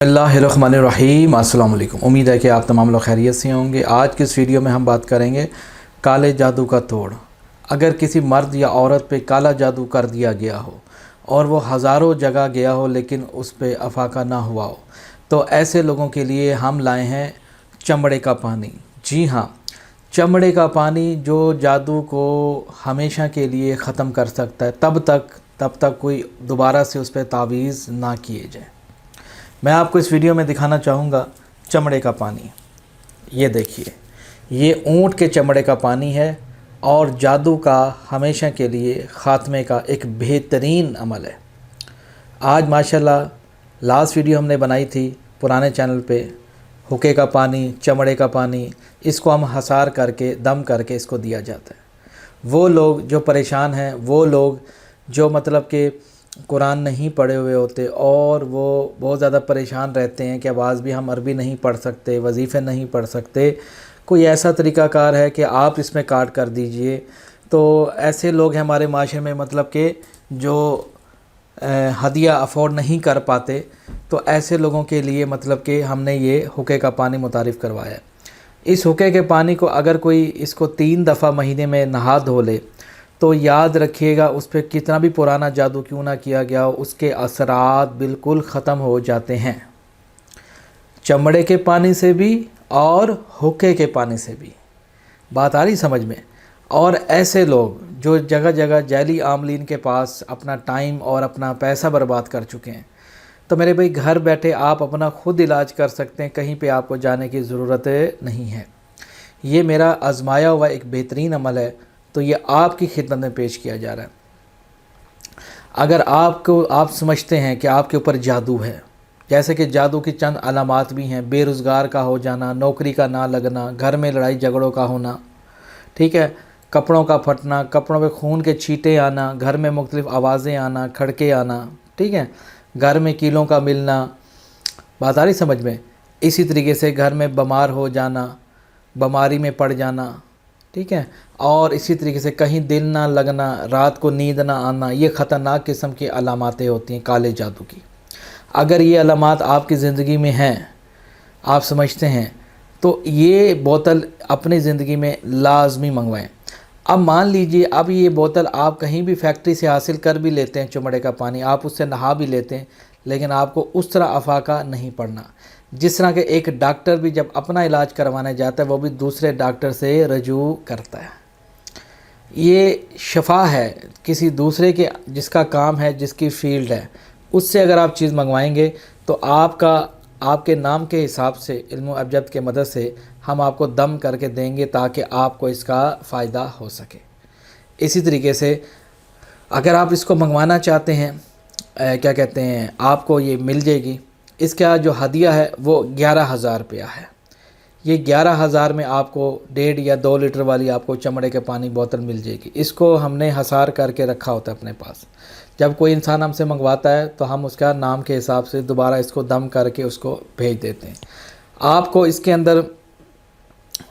बिस्मिल्लाहिर्रहमानिर्रहीम। अस्सलाम वालेकुम। उम्मीद है कि आप तमाम लोग खैरियत से होंगे। आज की इस वीडियो में हम बात करेंगे काले जादू का तोड़। अगर किसी मर्द या औरत पे काला जादू कर दिया गया हो और वो हज़ारों जगह गया हो लेकिन उस पे अफाका ना हुआ हो, तो ऐसे लोगों के लिए हम लाए हैं चमड़े का पानी। जी हाँ, चमड़े का पानी जो जादू को हमेशा के लिए ख़त्म कर सकता है, तब तक कोई दोबारा से उस पर तावीज़ ना किए जाए। मैं आपको इस वीडियो में दिखाना चाहूँगा चमड़े का पानी। ये देखिए, ये ऊँट के चमड़े का पानी है और जादू का हमेशा के लिए ख़ात्मे का एक बेहतरीन अमल है। आज माशाल्लाह लास्ट वीडियो हमने बनाई थी पुराने चैनल पे, हुक्के का पानी, चमड़े का पानी, इसको हम हसार करके दम करके इसको दिया जाता है। वो लोग जो परेशान हैं, वो लोग जो मतलब कि कुरान नहीं पढ़े हुए होते और वो बहुत ज़्यादा परेशान रहते हैं कि आवाज़ भी हम अरबी नहीं पढ़ सकते, वजीफ़े नहीं पढ़ सकते, कोई ऐसा तरीक़ाकार है कि आप इसमें काट कर दीजिए। तो ऐसे लोग हैं हमारे माशरे में, मतलब कि जो हदिया अफोर्ड नहीं कर पाते, तो ऐसे लोगों के लिए मतलब कि हमने ये हुक्के का पानी मुतारिफ़ करवाया है। इस हुक्के के पानी को अगर कोई इसको 3 दफ़ा महीने में नहा धो ले तो याद रखिएगा, उस पर कितना भी पुराना जादू क्यों ना किया गया हो, उसके असरात बिल्कुल ख़त्म हो जाते हैं। चमड़े के पानी से भी और हुक्के के पानी से भी। बात आ रही समझ में? और ऐसे लोग जो जगह जगह जैली आमलीन के पास अपना टाइम और अपना पैसा बर्बाद कर चुके हैं, तो मेरे भाई घर बैठे आप अपना ख़ुद इलाज कर सकते हैं, कहीं पे आपको जाने की ज़रूरत नहीं है। ये मेरा आजमाया हुआ एक बेहतरीन अमल है, तो ये आपकी खिदमत में पेश किया जा रहा है। अगर आप समझते हैं कि आपके ऊपर जादू है, जैसे कि जादू की चंद अलामात भी हैं, बेरोज़गार का हो जाना, नौकरी का ना लगना, घर में लड़ाई झगड़ों का होना, ठीक है, कपड़ों का फटना, कपड़ों पे खून के छींटे आना, घर में मुख्तलिफ़ आवाज़ें आना, खड़के आना, ठीक है, घर में कीलों का मिलना, बात आ रही समझ में? इसी तरीके से घर में बीमार हो जाना, बीमारी में पड़ जाना, ठीक है, और इसी तरीके से कहीं दिल ना लगना, रात को नींद ना आना, ये ख़तरनाक किस्म की अलामातें होती हैं काले जादू की। अगर ये अलामात आपकी ज़िंदगी में हैं, आप समझते हैं, तो ये बोतल अपनी ज़िंदगी में लाजमी मंगवाएं। अब मान लीजिए, अब ये बोतल आप कहीं भी फैक्ट्री से हासिल कर भी लेते हैं, चमड़े का पानी, आप उससे नहा भी लेते हैं, लेकिन आपको उस तरह अफाका नहीं पड़ना जिस तरह के एक डॉक्टर भी जब अपना इलाज करवाने जाता है वो भी दूसरे डॉक्टर से रजू करता है। ये शफा है किसी दूसरे के, जिसका काम है, जिसकी फील्ड है, उससे अगर आप चीज़ मंगवाएंगे तो आपके नाम के हिसाब से इल्म अबजद के मदद से हम आपको दम करके देंगे ताकि आपको इसका फ़ायदा हो सके। इसी तरीके से अगर आप इसको मंगवाना चाहते हैं, क्या कहते हैं, आपको ये मिल जाएगी। इसका जो हदिया है वो 11,000 रुपया है। ये 11,000 में आपको 1.5 या 2 लीटर वाली आपको चमड़े के पानी बोतल मिल जाएगी। इसको हमने हसार करके रखा होता है अपने पास। जब कोई इंसान हमसे मंगवाता है तो हम उसका नाम के हिसाब से दोबारा इसको दम करके उसको भेज देते हैं। आपको इसके अंदर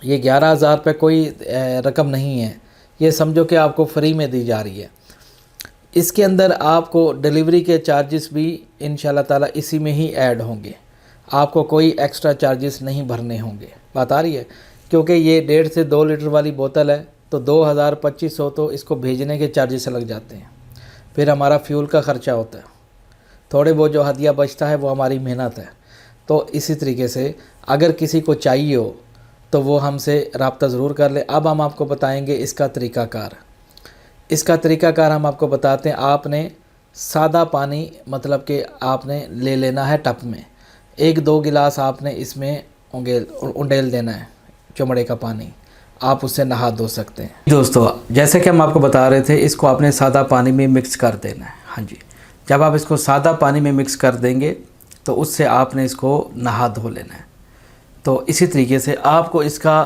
ये 11,000 रुपये कोई रकम नहीं है, ये समझो कि आपको फ्री में दी जा रही है। इसके अंदर आपको डिलीवरी के चार्जेस भी इंशाल्लाह ताला इसी में ही ऐड होंगे, आपको कोई एक्स्ट्रा चार्जेस नहीं भरने होंगे। बात आ रही है? क्योंकि ये 1.5 से 2 लीटर वाली बोतल है, तो 2,000-2,500 तो इसको भेजने के चार्जेस लग जाते हैं, फिर हमारा फ्यूल का ख़र्चा होता है, थोड़े बहुत जो हदिया बचता है वो हमारी मेहनत है। तो इसी तरीके से अगर किसी को चाहिए हो तो वो हमसे रब्ता ज़रूर कर ले। अब हम आपको बताएँगे इसका तरीक़ाकार हम आपको बताते हैं। आपने सादा पानी मतलब कि आपने ले लेना है टप में, 1-2 गिलास आपने इसमें उंडेल देना है चमड़े का पानी, आप उससे नहा धो सकते हैं। दोस्तों, जैसे कि हम आपको बता रहे थे, इसको आपने सादा पानी में मिक्स कर देना है। हाँ जी, जब आप इसको सादा पानी में मिक्स कर देंगे तो उससे आपने इसको नहा धो लेना है। तो इसी तरीके से आपको इसका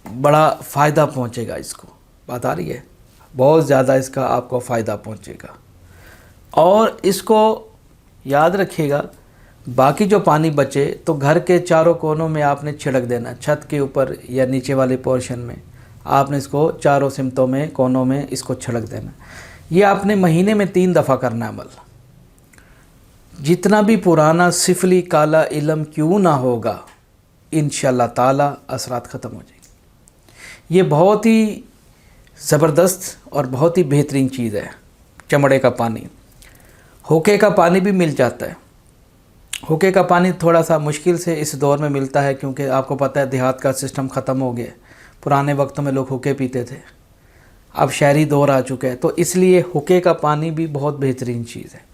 बड़ा फ़ायदा पहुँचेगा। इसको बात आ रही है, बहुत ज़्यादा इसका आपको फ़ायदा पहुँचेगा। और इसको याद रखिएगा, बाकी जो पानी बचे तो घर के चारों कोनों में आपने छिड़क देना, छत के ऊपर या नीचे वाले पोर्शन में आपने इसको चारों सिमतों में, कोनों में इसको छिड़क देना। ये आपने महीने में 3 दफ़ा करना है अमल। जितना भी पुराना सिफली काला इल्म क्यों ना होगा, इंशाअल्लाह ताला असरात ख़त्म हो जाएंगे। ये बहुत ही ज़बरदस्त और बहुत ही बेहतरीन चीज़ है। चमड़े का पानी, होके का पानी भी मिल जाता है। होके का पानी थोड़ा सा मुश्किल से इस दौर में मिलता है, क्योंकि आपको पता है देहात का सिस्टम ख़त्म हो गया। पुराने वक्तों में लोग होके पीते थे, अब शहरी दौर आ चुका है, तो इसलिए होके का पानी भी बहुत बेहतरीन चीज़ है।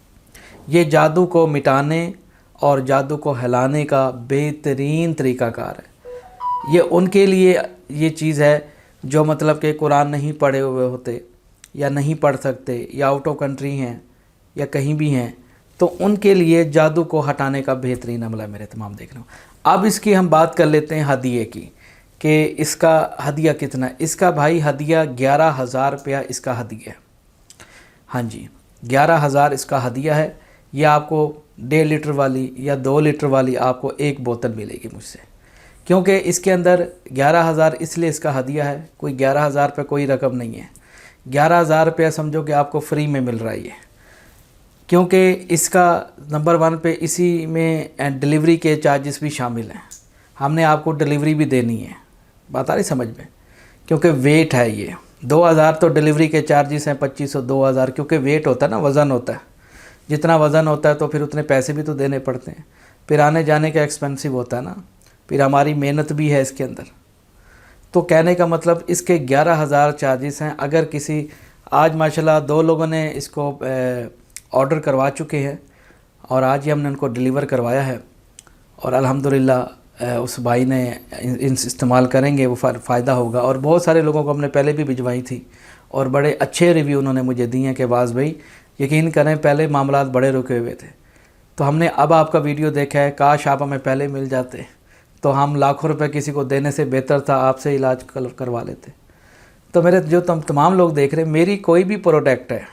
ये जादू को मिटाने और जादू को हिलाने का बेहतरीन तरीक़ाकार है। ये उनके लिए ये चीज़ है जो मतलब कि कुरान नहीं पढ़े हुए होते या नहीं पढ़ सकते या आउट ऑफ कंट्री हैं या कहीं भी हैं, तो उनके लिए जादू को हटाने का बेहतरीन अमल है मेरे तमाम देखने को। अब इसकी हम बात कर लेते हैं हदिये की, कि इसका हदिया कितना है। इसका भाई हदिया 11,000 रुपया इसका हदिया है। हाँ जी, 11,000 इसका हदिया है। ये आपको 1.5 लीटर वाली या 2 लीटर वाली आपको एक बोतल मिलेगी मुझसे, क्योंकि इसके अंदर 11,000 इसलिए इसका हदिया है। कोई 11,000 रुपये कोई रकम नहीं है। 11,000 रुपया समझो कि आपको फ्री में मिल रहा है ये, क्योंकि इसका नंबर 1 पे इसी में डिलीवरी के चार्जेस भी शामिल हैं। हमने आपको डिलीवरी भी देनी है, बात आ रही समझ में, क्योंकि वेट है ये। 2,000 तो डिलीवरी के चार्जेस हैं, 2,500 2,000, क्योंकि वेट होता है ना, वज़न होता है। जितना वज़न होता है तो फिर उतने पैसे भी तो देने पड़ते हैं, फिर आने जाने का एक्सपेंसिव होता है ना, फिर हमारी मेहनत भी है इसके अंदर। तो कहने का मतलब इसके 11,000 चार्जेस हैं। अगर किसी आज माशाल्लाह 2 लोगों ने इसको ऑर्डर करवा चुके हैं और आज ही हमने उनको डिलीवर करवाया है, और अल्हम्दुलिल्लाह उस भाई ने इस्तेमाल करेंगे, वो फ़ायदा होगा। और बहुत सारे लोगों को हमने पहले भी भिजवाई थी और बड़े अच्छे रिव्यू उन्होंने मुझे दिए हैं कि वास भाई यकीन करें पहले मामलात बड़े रुके हुए थे, तो हमने अब आपका वीडियो देखा है, काश आप हमें पहले मिल जाते तो हम लाखों रुपए किसी को देने से बेहतर था आपसे इलाज करवा लेते। तो मेरे जो तमाम लोग देख रहे हैं, मेरी कोई भी प्रोडक्ट है,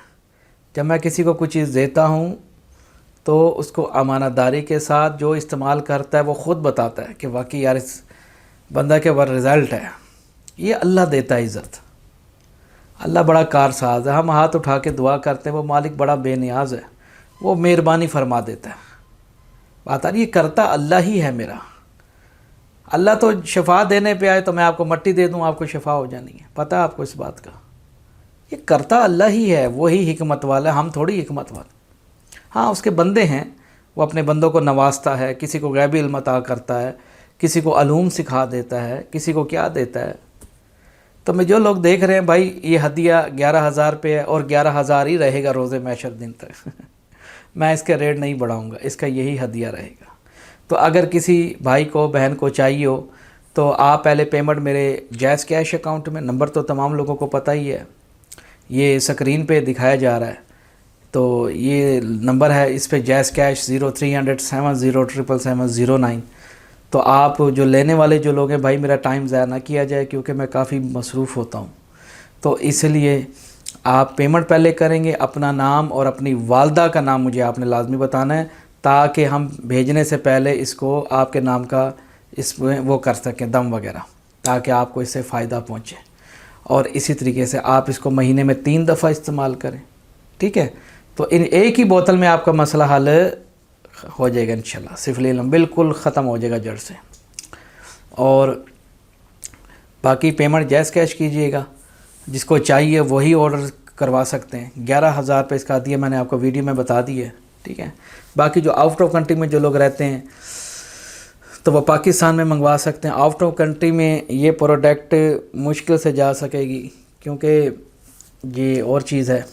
जब मैं किसी को कुछ चीज़ देता हूँ तो उसको अमानतदारी के साथ जो इस्तेमाल करता है वो ख़ुद बताता है कि वाकई यार इस बंदा के वर रिज़ल्ट है। ये अल्लाह देता है इज़्ज़त, अल्लाह बड़ा कारसाज है। हम हाथ उठा के दुआ करते हैं, वो मालिक बड़ा बेनियाज है, वो मेहरबानी फरमा देता है। बात आ रही, ये करता अल्लाह ही है मेरा। अल्लाह तो शफा देने पे आए तो मैं आपको मट्टी दे दूँ, आपको शफा हो जानी है, पता है आपको इस बात का। ये करता अल्लाह ही है, वही हिकमत वाला है, हम थोड़ी हिकमत वाले। हाँ, उसके बंदे हैं, वो अपने बंदों को नवाजता है, किसी को गैबी इल्म अता करता है, किसी को अलूम सिखा देता है, किसी को क्या देता है। तो मैं जो लोग देख रहे हैं भाई, ये हदिया 11,000 रुपये है और 11,000 ही रहेगा रोज़े मैशर दिन तक। मैं इसका रेट नहीं बढ़ाऊँगा, इसका यही हदिया रहेगा। तो अगर किसी भाई को बहन को चाहिए हो तो आप पहले पेमेंट मेरे जैज़ कैश अकाउंट में, नंबर तो तमाम लोगों को पता ही है, ये स्क्रीन पे दिखाया जा रहा है, तो ये नंबर है, इस पे जैज़ कैश 0300 707709। तो आप जो लेने वाले जो लोग हैं भाई, मेरा टाइम ज़ाया ना किया जाए, क्योंकि मैं काफ़ी मसरूफ़ होता हूँ, तो इसलिए आप पेमेंट पहले करेंगे। अपना नाम और अपनी वालदा का नाम मुझे आपने लाजमी बताना है, ताकि हम भेजने से पहले इसको आपके नाम का इसमें वो कर सकें दम वगैरह, ताकि आपको इससे फ़ायदा पहुँचे। और इसी तरीके से आप इसको महीने में 3 दफ़ा इस्तेमाल करें, ठीक है। तो इन एक ही बोतल में आपका मसला हल हो जाएगा इंशाल्लाह, सिफली इल्म बिल्कुल ख़त्म हो जाएगा जड़ से। और बाकी पेमेंट जैज़ कैश कीजिएगा, जिसको चाहिए वही ऑर्डर करवा सकते हैं। 11,000 रुपये इसका दिया, मैंने आपको वीडियो में बता दी है, ठीक है। बाकी जो आउट ऑफ कंट्री में जो लोग रहते हैं तो वो पाकिस्तान में मंगवा सकते हैं। आउट ऑफ कंट्री में ये प्रोडक्ट मुश्किल से जा सकेगी, क्योंकि ये और चीज़ है।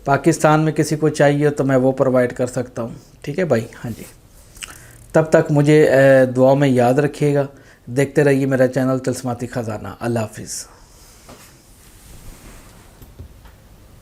पाकिस्तान में किसी को चाहिए तो मैं वो प्रोवाइड कर सकता हूँ, ठीक है भाई। हाँ जी, तब तक मुझे दुआ में याद रखिएगा, देखते रहिए मेरा चैनल तिलस्माती ख़ज़ाना। अल्लाह हाफिज़।